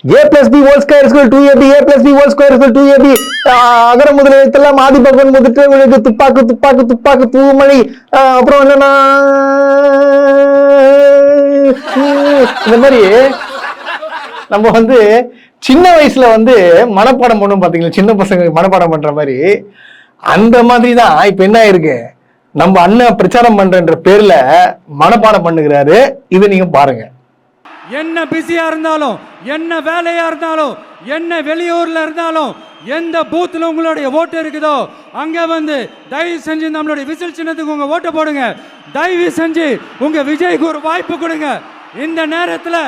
a plus b whole square is equal to 2ab, a plus b whole square is equal to 2ab. அகர முதல எழுத்தெல்லாம் ஆதி பகவன் முதட்டு உனக்கு துப்பாக்கு துப்பாக்கு துப்பாக்கு தூமணி. அப்புறம் என்னன்னா இந்த மாதிரி நம்ம வந்து சின்ன வயசுல வந்து மனப்பாடம் பண்ணும் பாத்தீங்களா, சின்ன பசங்க மனப்பாடம் பண்ற மாதிரி அந்த மாதிரி தான் இப்ப என்ன இருக்கு, நம்ம அண்ணன் பிரச்சாரம் பண்றன்ற பேர்ல மனப்பாடம் பண்ணுகிறாரு. இது நீங்க பாருங்க. என்ன பிஸியா இருந்தாலும், என்ன வேலையா இருந்தாலும், என்ன வெளியூர்ல இருந்தாலும், எந்த பூத்துல உங்களுடைய ஓட்டு இருக்குதோ அங்க வந்து தயவு செஞ்சு நம்மளுடைய விசில் சின்னத்துக்கு உங்க ஓட்டை போடுங்க. தயவு செஞ்சு உங்க விஜய்க்கு ஒரு வாய்ப்பு கொடுங்க. இந்த நேரத்துல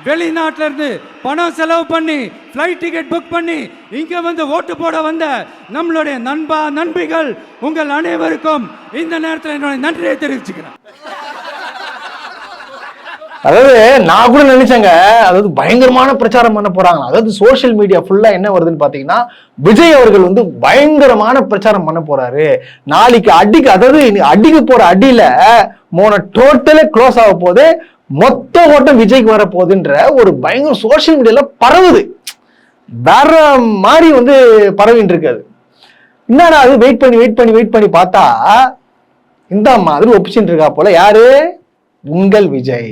வெளிநாட்டில இருந்து பணம் செலவு பண்ணி ஃப்ளைட் டிக்கெட் புக் பண்ணி இங்க வந்து ஓட்டு போட வந்த நம்மளுடைய நண்பிகள் உங்கள் அனைவருக்கும் இந்த நேரத்தில் என்னுடைய நன்றியை தெரிவிச்சுக்கிறேன். அதாவது நான் கூட நினைச்சேங்க, அதாவது பயங்கரமான பிரச்சாரம் பண்ண போறாங்க. அதாவது சோசியல் மீடியா ஃபுல்லா என்ன வருதுன்னு பாத்தீங்கன்னா, விஜய் அவர்கள் வந்து பயங்கரமான பிரச்சாரம் பண்ண போறாரு. நாளைக்கு அதாவது அடிக்க போற அடியில டோட்டலே க்ளோஸ் ஆக போது, மொத்த ஓட்டம் விஜய்க்கு வர போகுதுன்ற ஒரு பயங்கர சோசியல் மீடியால பரவுது. வேற மாதிரி வந்து பரவிட்டு இருக்காது. என்னடா அது வெயிட் பண்ணி பார்த்தா இந்த மாதிரி ஒப்பிச்சுட்டு இருக்கா போல. யாரு? உங்கள் விஜய்.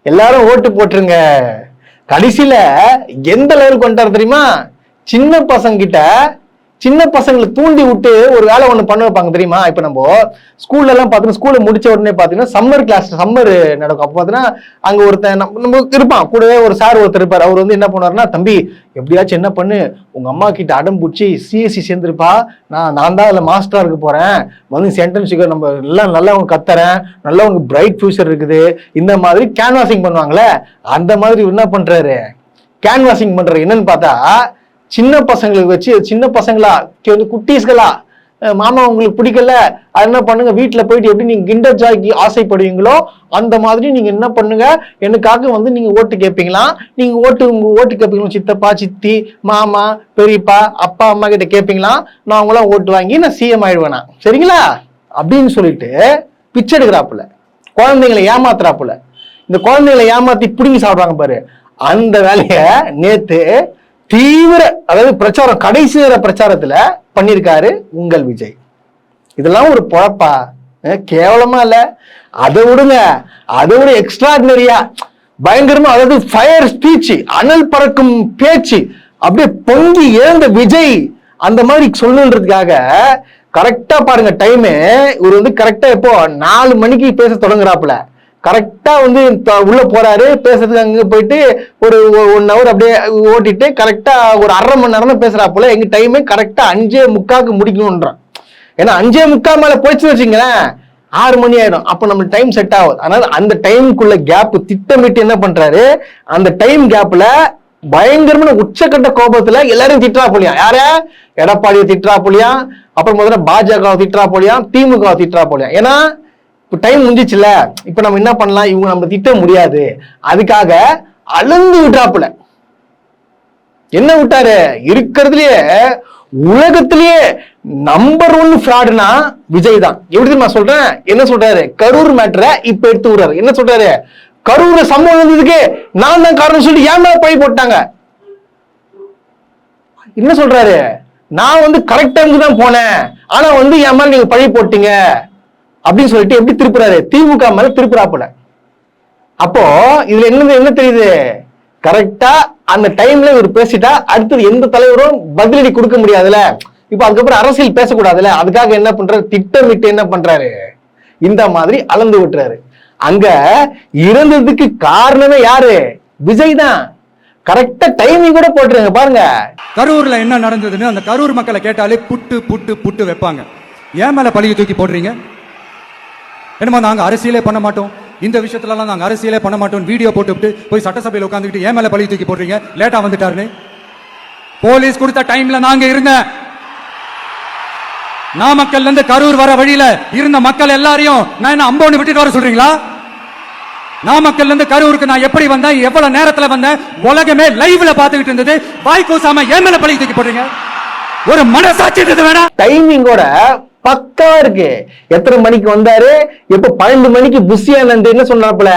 எல்லாரும் ஓட்டு போட்டுருங்க. கடைசியில எந்த லெவலுக்கு வந்துட்டாரு தெரியுமா? சின்ன பசங்களை தூண்டி விட்டு ஒரு வேலை ஒண்ணு பண்ண வைப்பாங்க தெரியுமா? இப்ப நம்ம ஸ்கூல்ல எல்லாம் பாத்தீங்கன்னா, ஸ்கூல்ல முடிச்ச உடனே பாத்தீங்கன்னா சம்மர் நடக்கும். அப்ப பாத்தீங்கன்னா அங்க ஒருத்தன் நம்ம இருப்பான், கூடவே ஒரு சார் ஒருத்தர் இருப்பார். அவர் வந்து என்ன பண்ணுவாருன்னா, தம்பி எப்படியாச்சும் என்ன பண்ணு, உங்க அம்மா கிட்ட அடம் பிடிச்சி சிஎஸ்சி சேர்ந்துருப்பா, நான் தான் அதுல மாஸ்டரா இருக்க போறேன், வந்து சென்டென்ஸ் நம்ம எல்லாம் நல்லா உங்க கத்துறேன், நல்லா உங்க பிரைட் ஃபியூச்சர் இருக்குது, இந்த மாதிரி கேன்வாசிங் பண்ணுவாங்களே, அந்த மாதிரி என்ன பண்றாரு, கேன்வாசிங் பண்றாரு. என்னன்னு பார்த்தா, சின்ன பசங்களுக்கு வச்சு, சின்ன பசங்களா வந்து குட்டீஸ்களா, மாமா உங்களுக்கு பிடிக்கல, அது என்ன பண்ணுங்க, வீட்டுல போயிட்டு எப்படி நீங்க கிண்டர் ஜாய்க்கு ஆசைப்படுவீங்களோ அந்த மாதிரி நீங்க என்ன பண்ணுங்க, எனக்காக வந்து நீங்க ஓட்டு கேட்பீங்களா, நீங்க உங்க ஓட்டு கேட்பீங்களா, சித்தப்பா சித்தி மாமா பெரியப்பா அப்பா அம்மா கிட்ட கேட்பீங்களா, நான் அவங்களாம் ஓட்டு வாங்கி நான் சிஎம் ஆயிடுவேனா, சரிங்களா அப்படின்னு சொல்லிட்டு பிச்சை எடுக்கிறாப்புல, குழந்தைங்களை ஏமாத்துறாப்புல. இந்த குழந்தைங்களை ஏமாத்தி பிடுங்கி சாப்பிடுறாங்க பாரு, அந்த வேலைய நேத்து தீவிர, அதாவது பிரச்சாரம், கடைசி நேர பிரச்சாரத்துல பண்ணிருக்காரு உங்கள் விஜய். இதெல்லாம் ஒரு பொழப்பா? கேவலமா இல்ல? அதை விடுங்க, அதை விட எக்ஸ்ட்ராடினரியா பயங்கரமா, அதாவது ஃபயர் ஸ்பீச், அனல் பறக்கும் பேச்சு, அப்படியே பொங்கி எழுந்த விஜய் அந்த மாதிரி சொல்லணுன்றதுக்காக கரெக்டா பாருங்க டைமு. இவர் வந்து கரெக்டா எப்போ 4 மணிக்கு பேச தொடங்குறாப்புல, கரெக்டா வந்து உள்ள போறாரு பேசுறதுக்கு. அங்க போயிட்டு ஒரு 1 ஹவர் அப்படியே ஓட்டிட்டு கரெக்டா ஒரு 1/2 மணி நேரம் பேசுறாப்புல. எங்க டைமே கரெக்டா 5:45 முடிக்கணும்ன்றான். ஏன்னா 5:45 மேல போயிடுச்சுன்னு வச்சுங்களேன் 6 மணி ஆயிடும். அப்ப நம்ம டைம் செட் ஆகுது. அதனால அந்த டைமுக்குள்ள கேப் திட்டமிட்டு என்ன பண்றாரு, அந்த டைம் கேப்ல பயங்கரமான உச்சக்கட்ட கோபத்துல எல்லாரும் திட்டா போலியா, யார எடப்பாடியை திட்டா போலியா, அப்புறம் முதல்ல பாஜக திட்டா போலியா, திமுக திட்டா போலியா. ஏன்னா இப்ப டைம் முடிஞ்சிச்சுல, இப்ப நம்ம என்ன பண்ணலாம், இவங்க நம்ம திட்ட முடியாது, அதுக்காக அளந்து விட்டாப்புல. என்ன விட்டாரு, இருக்கிறதுலயே உலகத்திலேயே நம்பர் 1 ஃப்ராடுனா விஜய் தான். எப்படி நான் சொல்றேன், என்ன சொல்றாரு, கரூர் மேட்டரை இப்ப எடுத்து விடுறாரு. என்ன சொல்றாரு, கரூர் சம்பவம் வந்ததுக்கு நான் தான் காரணம் சொல்லி ஏன் மேல பழி போட்டாங்க. என்ன சொல்றாரு, நான் வந்து கரெக்ட் டைமுக்கு தான் போனேன், ஆனா வந்து என் மேல நீங்க பழி போட்டீங்க அப்படின்னு சொல்லிட்டு எப்படி திருப்புறாரு, திமுக மேல திருப்புறாப்புல. அப்போ இதுல என்ன தெரியுது, கரெக்டா அந்த டைம்ல இவர் பேசிட்டா அடுத்தது எந்த தலைவரும் பதிலடி கொடுக்க முடியாதுல. இப்ப அதுக்கப்புறம் அரசியல் பேசக்கூடாதுல, அதுக்காக என்ன பண்றாரு, திட்டமிட்டு என்ன பண்றாரு, இந்த மாதிரி அளந்து விட்டுறாரு. அங்க இறந்ததுக்கு காரணமே யாரு, விஜய் தான். கரெக்டா டைமிங் கூட போட்டுருங்க பாருங்க. கரூர்ல என்ன நடந்ததுன்னு அந்த கரூர் மக்களை கேட்டாலே புட்டு புட்டு புட்டு வைப்பாங்க. ஏன் மேல பழிய தூக்கி போடுறீங்க, என்னமா நாங்க அரசியலே பண்ண மாட்டோம், இந்த விஷயத்துலலாம் நாங்க அரசியலே பண்ண மாட்டோம், வீடியோ போட்டு போய் சட்டசபையில் உட்காந்துக்கிட்டு ஏன் மேல பழி தூக்கி போடுறீங்க, லேட்டா வந்துட்டாருன்னு. போலீஸ் கொடுத்த டைம்ல நாங்க இருந்த நாமக்கல்ல இருந்து கரூர் வர வழியில இருந்த மக்கள் எல்லாரையும் நான் என்ன அம்போன்னு விட்டுட்டு வர சொல்றீங்களா? நாமக்கல்ல இருந்து கரூருக்கு நான் எப்படி வந்தேன், எவ்வளவு நேரத்துல வந்தேன், உலகமே லைவ்ல பாத்துக்கிட்டு இருந்தது, வாய் கூசாம ஏன் மேல பழி தூக்கி போடுறீங்க? ஒரு மனசாட்சி வேணா. டைமிங்கோட பக்கா இருக்கு. எத்தனை மணிக்கு வந்தாரு, எப்ப 12 மணிக்கு புஷியானந்த் என்ன சொன்னாப்புல,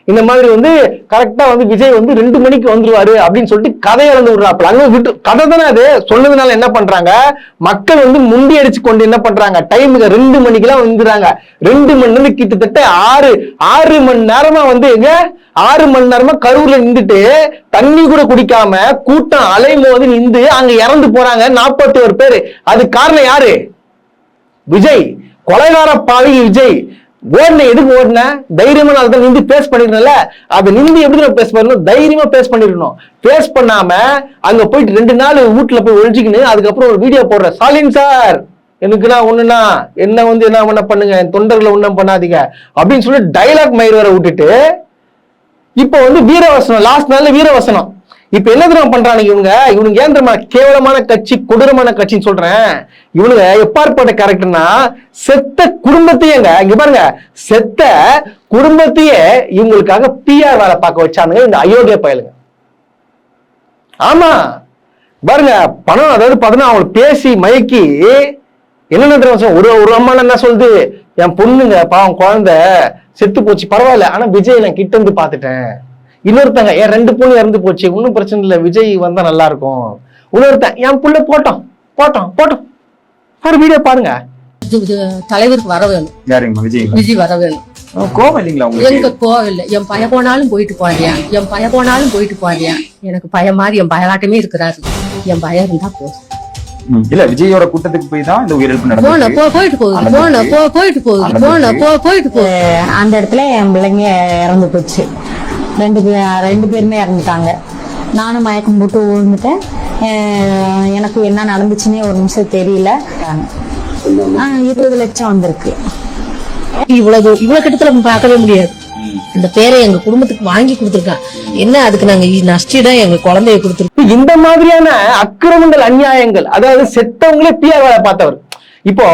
இந்த மாதிரி வந்து கரெக்டா வந்து விஜய் வந்து 2 மணிக்கு வந்துருவாரு அப்படின்னு சொல்லிட்டு கதையை இழந்து விடுறாப்புல. அங்க விட்டு கதை தானே அது சொன்னதுனால என்ன பண்றாங்க, மக்கள் வந்து முண்டி அடிச்சு கொண்டு என்ன பண்றாங்க, டைமுக்கு 2 மணிக்கெல்லாம் வந்துடுறாங்க. 2 மணி நேரம் கிட்டத்தட்ட 6 மணி நேரமா வந்து 6 மணி நேரமா கரூர்ல நின்றுட்டு தண்ணி கூட குடிக்காம கூட்டம் அலைமோதி நின்று அங்க இறந்து போறாங்க 41 பேரு. அது காரணம் யாரு? விஜய். கொலைகார பாவி விஜய். ஓடுன எதுக்கு ஓடுன? தைரியமா அதை நின்று பேஸ் பண்ணிருந்தல, அதை நின்று எப்படி பேஸ் பண்ணணும், தைரியமா பேஸ் பண்ணிருக்கணும். பேஸ் பண்ணாம அங்க போயிட்டு 2 நாள் வீட்டுல போய் ஒழிச்சுக்கின்னு அதுக்கப்புறம் ஒரு வீடியோ போடுற, ஸ்டாலின் சார் எனக்குன்னா ஒண்ணுன்னா என்ன வந்து என்ன பண்ணுங்க, என் தொண்டர்களை ஒண்ணும் பண்ணாதீங்க அப்படின்னு சொல்லி டைலாக் மயிர் வர விட்டுட்டு இப்ப வந்து வீரவசனம், லாஸ்ட் நாள்ல வீரவசனம். இப்ப என்ன தெரியுமா பண்றானுங்க இவனுங்க ஏன் தெரியுமா கேவலமான கட்சி, கொடூரமான கட்சின்னு சொல்றேன். இவனுங்க எப்பாற்பட்ட கேரக்டர்னா செத்த குடும்பத்தையேங்க, இங்க பாருங்க, செத்த குடும்பத்தையே இவங்களுக்காக பிஆர் வேலை பார்க்க வச்சானுங்க இந்த அயோக்கிய பயலுங்க. ஆமா பாருங்க, பணம் அதாவது பார்த்தோன்னா அவங்க பேசி மயக்கி என்னென்ன தெரியும், ஒரு அம்மா என்ன சொல்லுது, என் பொண்ணுங்க பாவம் குழந்தை செத்து போச்சு பரவாயில்ல, ஆனா விஜய் நான் கிட்ட இருந்து பாத்துட்டேன். இன்னொருத்தங்க என் 2 பொண்ணு இறந்து போச்சு, ஒன்னும் பிரச்சனை இல்லை, விஜய் வந்தா நல்லா இருக்கும். இன்னொருத்தன் என் புள்ள போட்டோம் வீடியோ பாருங்க. தலைவருக்கு வர வேணும், விஜய் வர வேணும். கோவம் இல்லைங்களா உங்களுக்கு? எங்க கோவம் இல்லை, என் பய போனாலும் போயிட்டு போறியா, எனக்கு பய மாதிரி என் பயலாட்டமே இருக்கிறாரு, என் பயம் இருந்தா போதும். இல்ல விஜயோட கூட்டத்துக்கு போய் தான் இந்த உயிரிழப்பு நடந்தது. போயிட்டு போகுது. அந்த இடத்துல என் பிள்ளைங்க இறந்து போச்சு, 2 பேருமே இறந்துட்டாங்க. நானும் மயக்கம் போட்டு விழுந்துட்டேன். எனக்கு என்ன நடந்துச்சுன்னே ஒரு நிமிஷம் தெரியல. 20 லட்சம் வந்திருக்கு. இவ்வளவு கிட்டத்துல பார்க்கவே முடியாது. இந்த பேரை எங்க குடும்பத்துக்கு வாங்கி கொடுத்துருக்கான். என்ன அதுக்கு நாங்க நஷ்டிடா எங்க குழந்தைய கொடுத்துருக்கோம். இந்த மாதிரியான அக்கிரமங்கள், அநியாயங்கள், அதாவது செத்தவங்களே பிஆர் வேலை பார்த்தவர். இப்போ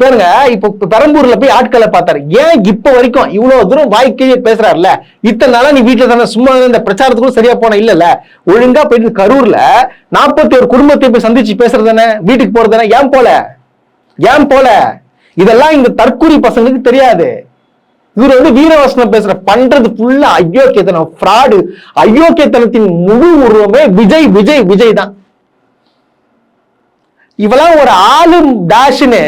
பாருங்க, இப்போ பெரம்பூர்ல போய் ஆட்களை பார்த்தாரு. ஏன் இப்ப வரைக்கும் இவ்வளவு தூரம் வாய்க்கையே பேசுறாருல, இத்தனை நாளா நீ வீட்டுல தானே சும்மா இந்த பிரச்சாரத்துக்கும் சரியா போன இல்ல, ஒழுங்கா போயிட்டு கரூர்ல 41 குடும்பத்தை போய் சந்திச்சு பேசுறது தானே, வீட்டுக்கு போறது தானே, ஏன் போல? இதெல்லாம் இந்த தற்கூரி பசங்களுக்கு தெரியாது. இவர் வந்து வீரவசனம் பேசுற பண்றது ஃபுல்லா அயோக்கியத்தனம், ஃப்ராடு. அயோக்கியத்தனத்தின் முழு உருவமே விஜய் தான். இவெல்லாம் ஒரு ஆளு டாஷ்னு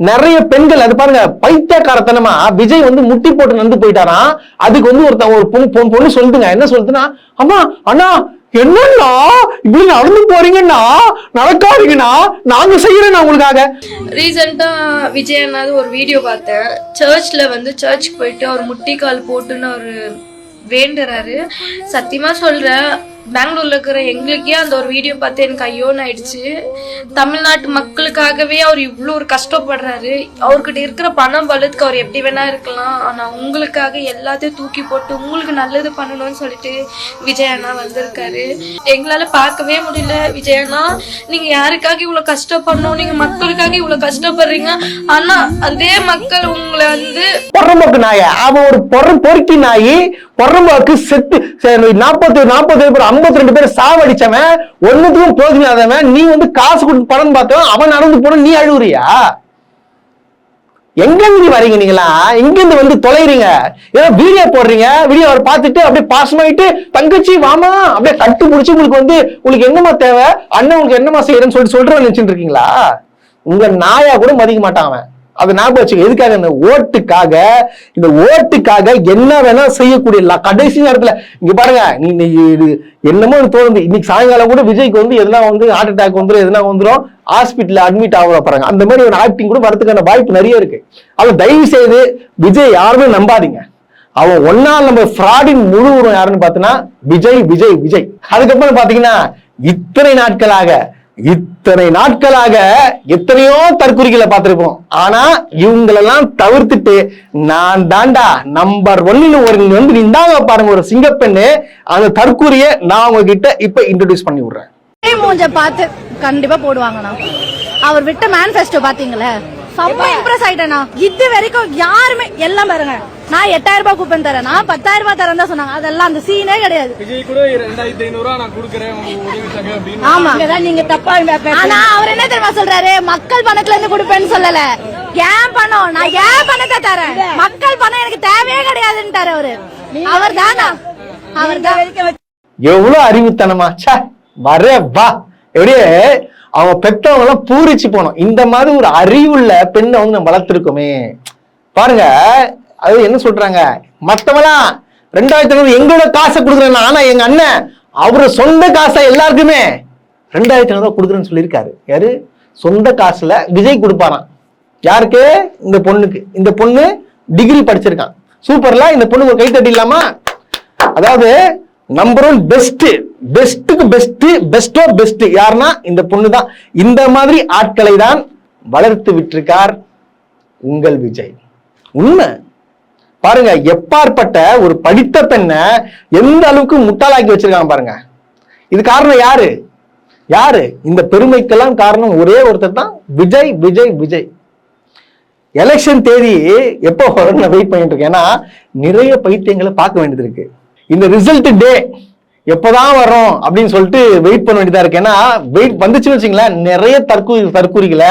நிறைய பெண்கள் அது பாருங்க பைத்தியக்காரத்தனமா விஜய் வந்து முட்டி போட்டு நடந்து போயிட்டாராம். அதுக்கு வந்து ஒரு பொண்ணு சொல்லுதுங்க, என்ன சொல்லுதுன்னா, அம்மா அண்ணா என்னன்னா இப்படி நடந்து போறீங்கன்னா நடக்காதீங்கன்னா நாங்க செய்யறேன் உங்களுக்காக. ரீசெண்டா விஜய் அண்ணாது ஒரு வீடியோ பார்த்தேன். சர்ச்சுக்கு போயிட்டு அவர் முட்டி கால் போட்டுன்னு அவரு வேண்டுறாரு. சத்தியமா சொல்றேன், பெங்களூர்ல இருக்கிற எங்களுக்கே அந்த ஒரு வீடியோ பார்த்து எனக்கு ஐயோன்னு ஆயிடுச்சு. தமிழ்நாட்டு மக்களுக்காகவே அவர் இவ்வளோ ஒரு கஷ்டப்படுறாரு. அவர்கிட்ட இருக்கிற பணம் பலத்துக்கு அவர் எப்படி வேணா இருக்கலாம், ஆனா உங்களுக்காக எல்லாத்தையும் தூக்கி போட்டு உங்களுக்கு நல்லது பண்ணணும்னு சொல்லிட்டு விஜய் அண்ணா வந்திருக்காரு. எங்களால பார்க்கவே முடியல. விஜய் அண்ணா, நீங்க யாருக்காக இவ்வளவு கஷ்டப்படணும், நீங்க மக்களுக்காக இவ்வளவு கஷ்டப்படுறீங்க, ஆனா அதே மக்கள் உங்களை வந்து பொறம்போக்கு நாய, அவன் ஒரு பொறுக்கி நாயி, பொறம்போக்கு செத்து 52 பேர் சாவடிச்சவன், ஒண்ணுக்கும் போதினாதவன், நீ வந்து காசு கொடுத்து பணம் பார்த்தவன், அவன் நடந்து போன நீ அழுவுறியா? எங்க இருந்து வரீங்க நீங்களா? எங்க இருந்து வந்து தொலைறீங்க? ஏதோ வீடியோ போடுறீங்க, வீடியோ பார்த்துட்டு அப்படியே பாசமாயிட்டு தங்கச்சி வாமா அப்படியே கட்டு முடிச்சு உங்களுக்கு என்னமா தேவை, அண்ணன் உங்களுக்கு என்னமா செய்யறேன்னு சொல்றேன்னு நினைச்சுட்டு இருக்கீங்களா? உங்க நாயா கூட மதிக்க மாட்டான். அதை ஞாபகம் வச்சுக்க. எதுக்காக? இந்த ஓட்டுக்காக என்ன வேணா செய்யக்கூடிய கடைசி நேரத்துல இங்க பாருங்க, நீ என்னமோ தோணுது. இன்னைக்கு சாயங்காலம் கூட விஜய்க்கு வந்து எதனா வந்து ஹார்ட் அட்டாக் வந்துடும், எதனா வந்துடும், ஹாஸ்பிட்டல் அட்மிட் ஆக பாருங்க. அந்த மாதிரி ஒரு ஆக்டிங் கூட வரதுக்கான வாய்ப்பு நிறைய இருக்கு. அவன் தயவு செய்து விஜய் யாருமே நம்பாதீங்க. அவன் ஒன்னால் நம்ம ஃப்ராடின் முழு உருவம் யாருன்னு பார்த்தீங்கன்னா விஜய். அதுக்கப்புறம் பாத்தீங்கன்னா இத்தனை நாட்களாக எத்தனையோ தற்குறிகளை பார்த்திருப்போம். ஆனா இவங்களெல்லாம் தவிர்த்துட்டு நான் தாண்டா நம்பர் 1 வந்து நின்றாங்க பாருங்க, ஒரு சிங்கப்பெண்ணு. அந்த தற்குறியை நான் உங்ககிட்ட இப்ப இன்ட்ரோடியூஸ் பண்ணி விடுறேன். மூஞ்ச பார்த்து கண்டிப்பா போடுவாங்கண்ணா. அவர் விட்ட மேனிஃபெஸ்டோ பாத்தீங்களா, செம்ம இம்ப்ரெஸ் ஆயிட்டேனா. இது வரைக்கும் யாருமே எல்லாம் பாருங்க, நான் 8000 ரூபாய் கூப்பன் தரேன், நான் 10,000 ரூபாய் தரேன் தான் சொன்னாங்க. அதெல்லாம் அந்த சீனே கிடையாது. விஜய் கூட 2500 நான் கொடுக்கறேன் அப்படின்னு. ஆமா, நீங்க தப்பா. ஆனா அவர் என்ன தெரியுமா சொல்றாரு, மக்கள் பணத்துல இருந்து கொடுப்பேன்னு சொல்லல, ஏன் பணம், நான் ஏன் பணத்தை தரேன், மக்கள் பணம் எனக்கு தேவையே கிடையாதுன்னுட்டாரு அவரு. அவர் தானா அவர் தான் எவ்வளவு அறிவுத்தனமா ச்சே வரே வா எப்படியே அவங்க பெற்றவங்க எல்லாம் பூரிச்சு போனோம். இந்த மாதிரி ஒரு அறிவுள்ள பெண்ணை வந்து நம்ம வளர்த்திருக்கோமே பாருங்க. அது என்ன சொல்றாங்க, மத்தவெல்லாம் 2500 எங்களோட காசை கொடுக்குறேன், ஆனா எங்க அண்ணன் அவரு சொந்த காசை எல்லாருக்குமே 2500 கொடுக்குறேன்னு சொல்லியிருக்காரு. யாரு சொந்த காசுல விஜய் கொடுப்பாராம். யாருக்கு? இந்த பொண்ணுக்கு. இந்த பொண்ணு டிகிரி படிச்சிருக்கான். சூப்பர்ல, இந்த பொண்ணுக்கு ஒரு கை தட்டிடலாமா? அதாவது நம்பர் 1 பெஸ்ட், பெஸ்ட்டுக்கு பெஸ்ட், பெஸ்டோ பெஸ்ட் யாருன்னா இந்த பொண்ணு தான். இந்த மாதிரி ஆட்களை தான் வளர்த்து விட்டிருக்கார் உங்கள் விஜய். உண்மை பாருங்க, எப்பாற்பட்ட ஒரு படித்த பெண்ணை எந்த அளவுக்கு முட்டாளாக்கி வச்சிருக்காங்க பாருங்க. இது காரணம் யாரு? யாரு? இந்த பெருமைக்கெல்லாம் காரணம் ஒரே ஒருத்தர் தான், விஜய் விஜய் விஜய். எலெக்ஷன் தேதி எப்போ வரும்னு வெயிட் பண்ணிட்டு இருக்கேன். ஏன்னா நிறைய பைத்தியங்களை பார்க்க வேண்டியது இருக்கு. இந்த ரிசல்ட் டே எப்பதான் வரும் அப்படின்னு சொல்லிட்டு வெயிட் பண்ண வேண்டியதா இருக்கு. ஏன்னா வெயிட் வந்துச்சுன்னு வச்சுங்களேன், நிறைய தற்கூரிகளை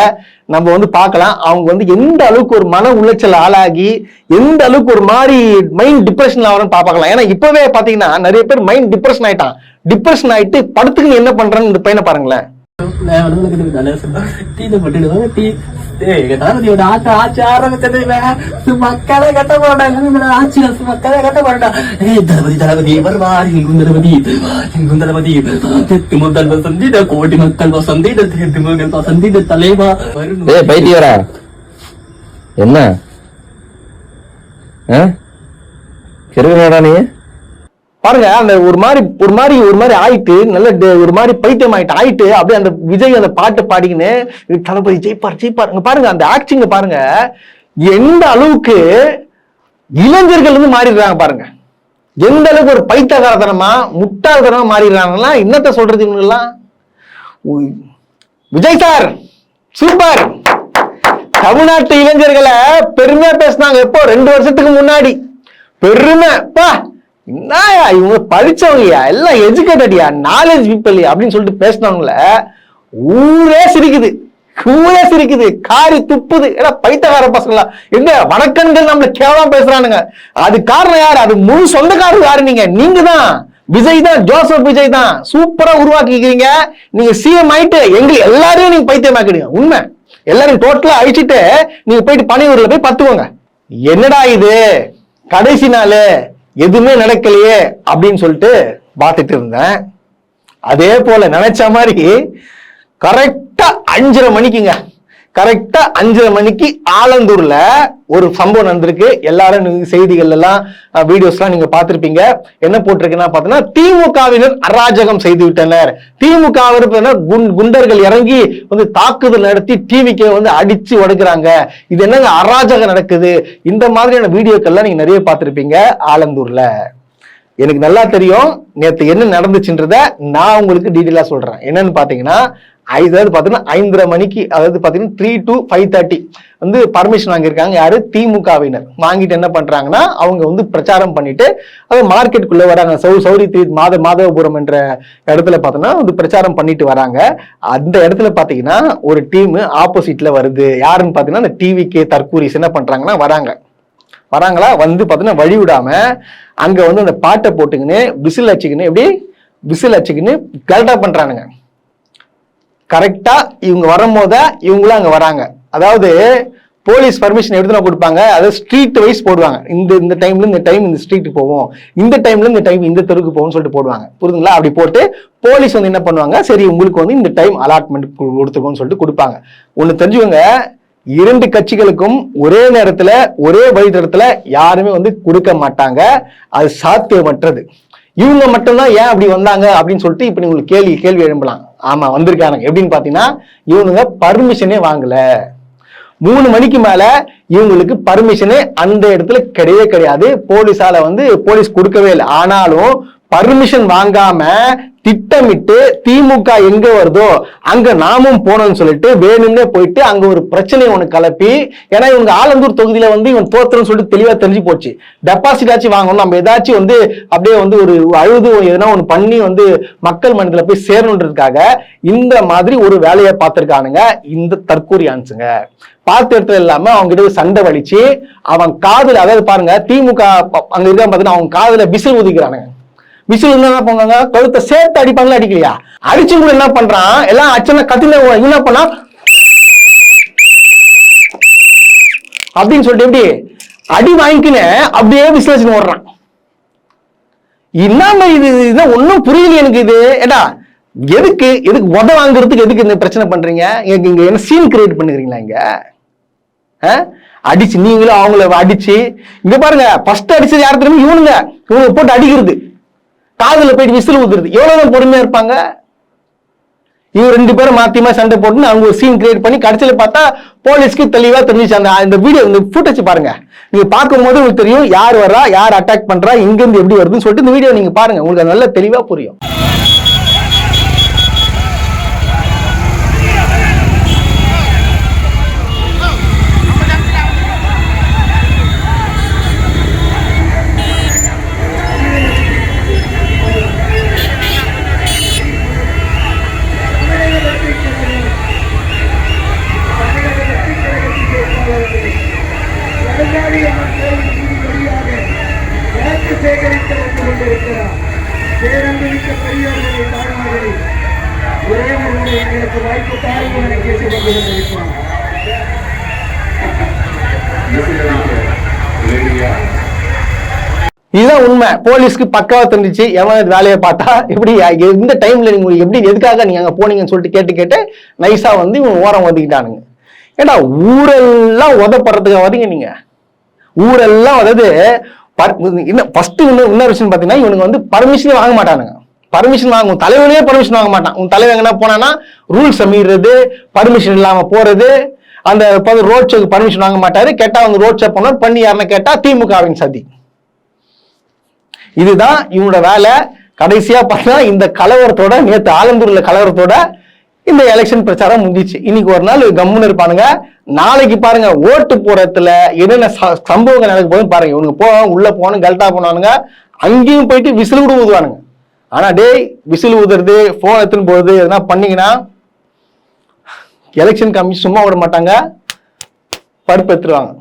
நம்ம வந்து பார்க்கலாம். அவங்க வந்து எந்த அளவுக்கு ஒரு மன உளைச்சல் ஆளாகி எந்த அளவுக்கு ஒரு மாதிரி மைண்ட் டிப்ரெஷன் ஆகிறோம்னு பார்க்கலாம். ஏன்னா இப்பவே பாத்தீங்கன்னா நிறைய பேர் மைண்ட் டிப்ரெஷன் ஆயிட்டான். டிப்ரெஷன் ஆயிட்டு படத்துக்கு என்ன பண்றான்னு இந்த பையனை பாருங்களேன். மக்களை கட்ட போறாங்க, ஆட்சி மக்களை கட்ட போறா. தளபதி தளபதி வருவார், தளபதி தளபதி முதல் வசந்தி கோடி மக்கள் வசந்தி வசந்தி தலைவா. பைத்தியரா என்ன கிருகனடா நீ பாருங்க. அந்த ஒரு மாதிரி ஆயிட்டு நல்ல ஒரு மாதிரி பைத்தியம் ஆயிட்டு அப்படியே அந்த விஜய் அந்த பாட்டு பாடிக்கின்னு தளபதி ஜெயிப்பார் ஜெயிப்பார். பாருங்க அந்த ஆக்டிங்க பாருங்க, எந்த அளவுக்கு இளைஞர்கள் வந்து மாறிடுறாங்க பாருங்க. எந்த அளவுக்கு ஒரு பைத்தியகாரத்தனமா முட்டாள்தனமா மாறிடுறாங்கன்னா என்னத்த சொல்றது இவங்கெல்லாம். Vijay sir super. தமிழ்நாட்டு இளைஞர்களை பெருமையா பேசினாங்க. எப்போ 2 வருஷத்துக்கு முன்னாடி பெருமை பா, என்னயா இவங்க படிச்சவங்கயா, எல்லாம் எஜுகேட்டட்யா, நாலேஜ் பீப்பிள் அப்படின்னு சொல்லிட்டு பேசினவங்கள ஊரே சிரிக்குது, காரி துப்புது. ஏன்னா பைத்தியக்கார பசங்களா எங்க வணக்கங்கள் நம்மள கேவலமா பேசுறானுங்க. அது காரணம் யாரு? அது முழு சொந்தக்காரர் யாரு? நீங்க தான் விஜய் தான், ஜோசப் விஜய் தான். சூப்பரா உருவாக்கிக்கிறீங்க. நீங்க சிஎம் ஆயிட்டு எங்க எல்லாரையும் நீங்க பைத்தியமாக்கிடுங்க. உண்மை, எல்லாரையும் டோட்டலா அழிச்சிட்டு நீங்க போயிட்டு பனையூர்ல போய் பத்துவோங்க. என்னடா இது கடைசி நாள் எதுவுமே நடக்கலையே அப்படின்னு சொல்லிட்டு பார்த்துட்டு இருந்தேன். அதே போல நினைச்ச மாதிரி கரெக்டா 5:30 மணிக்குங்க, கரெக்டா 5:30 மணிக்கு ஆலந்தூர்ல ஒரு சம்பவம் நடந்திருக்கு. எல்லாரும் செய்திகள் எல்லாம் வீடியோஸ் எல்லாம் நீங்க பார்த்திருப்பீங்க. என்ன போட்டிருக்குன்னா பாத்தீங்கன்னா, திமுகவினர் அராஜகம் செய்து விட்டனர். திமுகவினர் குண்டர்கள் இறங்கி வந்து தாக்குதல் நடத்தி டிவிக்கு வந்து அடிச்சு உடைக்கிறாங்க. இது என்னங்க அராஜகம் நடக்குது? இந்த மாதிரியான வீடியோக்கள்லாம் நீங்க நிறைய பார்த்திருப்பீங்க ஆலந்தூர்ல. எனக்கு நல்லா தெரியும் நேத்து என்ன நடந்துச்சுன்றத நான் உங்களுக்கு டீட்டெயிலா சொல்றேன். என்னன்னு பாத்தீங்கன்னா, அதாவது பாத்தீங்கன்னா 5:30 மணிக்கு, அதாவது பாத்தீங்கன்னா 3 to 5:30 வந்து பர்மிஷன் வாங்கியிருக்காங்க. யாரு? திமுகவினர் வாங்கிட்டு என்ன பண்றாங்கன்னா, அவங்க வந்து பிரச்சாரம் பண்ணிட்டு அது மார்க்கெட்டுக்குள்ள வராங்க. சௌரி மாதவபுரம் என்ற இடத்துல பாத்தீங்கன்னா வந்து பிரச்சாரம் பண்ணிட்டு வராங்க. அந்த இடத்துல பாத்தீங்கன்னா ஒரு டீம் ஆப்போசிட்ல வருது. யாருன்னு பாத்தீங்கன்னா அந்த டிவிக்கு தற்கூரிஸ் என்ன பண்றாங்கன்னா வராங்களா வந்து பாத்தீங்கன்னா வழி விடாம அங்க வந்து அந்த பாட்டை போட்டுக்கின்னு விசில் அச்சுக்கின்னு கரெக்டா பண்றானுங்க. கரெக்டா இவங்க வரும்போத இவங்களும் அங்க வராங்க. அதாவது போலீஸ் பர்மிஷன் எடுத்து கொடுப்பாங்க. அதாவது ஸ்ட்ரீட் வைஸ் போடுவாங்க. இந்த டைம்ல இந்த டைம் இந்த ஸ்ட்ரீட்டுக்கு போவோம், இந்த டைம்ல இந்த டைம் இந்த தெருவுக்கு போவோம்னு சொல்லிட்டு போடுவாங்க. புரியுதுங்களா? அப்படி போட்டு போலீஸ் வந்து என்ன பண்ணுவாங்க, சரி உங்களுக்கு வந்து இந்த டைம் அலாட்மெண்ட் கொடுத்துக்கோன்னு சொல்லிட்டு கொடுப்பாங்க. ஒண்ணு தெரிஞ்சுக்கோங்க, 2 கட்சிகளுக்கும் ஒரே நேரத்துல ஒரே வழித்தடத்துல யாருமே வந்து கொடுக்க மாட்டாங்க. அது சாத்தியமற்றது. இவங்க மட்டும்தான் ஏன் அப்படி வந்தாங்க அப்படின்னு சொல்லிட்டு இப்ப நீங்க கேள்வி எழும்பலாம். ஆமா வந்திருக்காங்க. எப்படின்னு பாத்தீங்கன்னா, இவனுங்க பர்மிஷனே வாங்கல. 3 மணிக்கு மேல இவங்களுக்கு பர்மிஷனே அந்த இடத்துல கிடையவே கிடையாது. போலீஸால வந்து போலீஸ் கொடுக்கவே இல்லை. ஆனாலும் பர்மிஷன் வாங்காம திட்டமிட்டு திமுக எங்க வருதோ அங்க நாமும் போனோம்னு சொல்லிட்டு வேணும்னே போயிட்டு அங்க ஒரு பிரச்சனையை ஒண்ணு கிளப்பி, ஏன்னா இவங்க ஆலந்தூர் தொகுதியில வந்து இவன் தோத்துறன்னு சொல்லிட்டு தெளிவா தெரிஞ்சு போச்சு. டெபாசிட் ஆச்சு வாங்கணும், நம்ம ஏதாச்சும் வந்து அப்படியே வந்து ஒரு அழுது எதனா ஒண்ணு பண்ணி வந்து மக்கள் மனதில் போய் சேரணுன்றதுக்காக இந்த மாதிரி ஒரு வேலையை பார்த்திருக்கானுங்க இந்த தற்கூரியான்ஸுங்க. பார்த்த இடத்துல இல்லாம அவங்க கிட்ட சண்டை வலிச்சு அவன் காதுல, அதாவது பாருங்க திமுக அங்க இருக்க பாத்தீங்கன்னா அவங்க காதுல விசில் ஊதிக்கிறானுங்க. விசில் என்ன பண்ணுவாங்க, கழுத்தை சேர்த்து அடிப்பாங்களா அடிக்கலையா, அடிச்சு கூட என்ன பண்றான் எல்லாம் அச்சனை கத்தில என்ன பண்ணா அப்படின்னு சொல்லிட்டு எப்படி அடி வாங்கிக்கின்னு அப்படியே விசில் ஓடுறான். என்னமா இது ஒன்னும் புரியல எனக்கு. இது ஏடா எதுக்கு உத வாங்குறதுக்கு எதுக்கு இந்த பிரச்சனை பண்றீங்க? இங்க என்ன சீன் கிரியேட் பண்ணுறீங்களா? இங்க அடிச்சு நீங்களும் அவங்கள அடிச்சு இங்க பாருங்க, ஃபர்ஸ்ட் அடிச்சது யார் தெரியுமா? இவனுங்க போட்டு அடிக்கிறது, காதுல போயிட்டு விசில் ஊத்துறது. எவ்வளவு பொறுமையா இருப்பாங்க இவங்க 2 பேரும் மாத்தியமா சண்டை போட்டு அவங்க ஒரு சீன் கிரியேட் பண்ணி கடைசியில பார்த்தா போலீஸ்க்கு தெளிவா தெரிஞ்சிச்சு. அந்த வீடியோ இந்த ஃபுட்டேஜ் பாருங்க, நீங்க பார்க்கும்போது உங்களுக்கு தெரியும் யார் வர்றா, யார் அட்டாக் பண்றா, எங்க இருந்து எப்படி வருதுன்னு சொல்லிட்டு இந்த வீடியோ நீங்க பாருங்க, உங்களுக்கு நல்ல தெளிவா புரியும். இதுதான் உண்மை. போலீஸ்க்கு பக்காவா தெரிஞ்சிச்சு எவன் வேலையை பார்த்தா எப்படி எந்த டைம்ல நீங்க எப்படி எதுக்காக நீங்க அங்க போனீங்கன்னு சொல்லிட்டு கேட்டு நைஸா வந்து இவங்க ஓரம் ஒதுக்கிட்டானுங்க. ஏடா ஊரெல்லாம் உதப்படுறதுக்காக வரீங்க நீங்க, ஊரெல்லாம் அதாவது இன்னொரு விஷயம் பாத்தீங்கன்னா இவனுக்கு வந்து பர்மிஷனே வாங்க மாட்டானுங்க. பர்மிஷன் வாங்க உன் தலைவனே பர்மிஷன் வாங்க மாட்டான். உன் தலைவன் எங்கன்னா போனானா ரூல்ஸ் மீறது, பர்மிஷன் இல்லாம போறது, அந்த ரோட் ஷோக்கு பர்மிஷன் வாங்க மாட்டாரு. கேட்டா அவங்க ரோட் ஷோ போனார் பண்ணி யாருன்னு கேட்டா திமுகவின் சதி. இதுதான் இவனோட வேலை. கடைசியா பார்த்தா இந்த கலவரத்தோட, நேற்று ஆலந்தூர்ல கலவரத்தோட இந்த எலெக்ஷன் பிரச்சாரம் முடிஞ்சிச்சு. இன்னைக்கு ஒரு நாள் கம்முன்னு இருப்பானுங்க. நாளைக்கு பாருங்க ஓட்டு போறதுல என்னென்ன சம்பவங்கள் நடக்க போகுதுன்னு பாருங்க. இவனுக்கு உள்ள போகணும் கல்ட்டா போனானுங்க, அங்கேயும் போயிட்டு விசில் கூட ஊதுவானுங்க. ஆனா டேய் விசில் ஊதுறது, போன் எடுத்துன்னு போகுது எதனா பண்ணீங்கன்னா எலெக்ஷன் கமிஷன் சும்மா விட மாட்டாங்க, பருப்பு எடுத்துருவாங்க.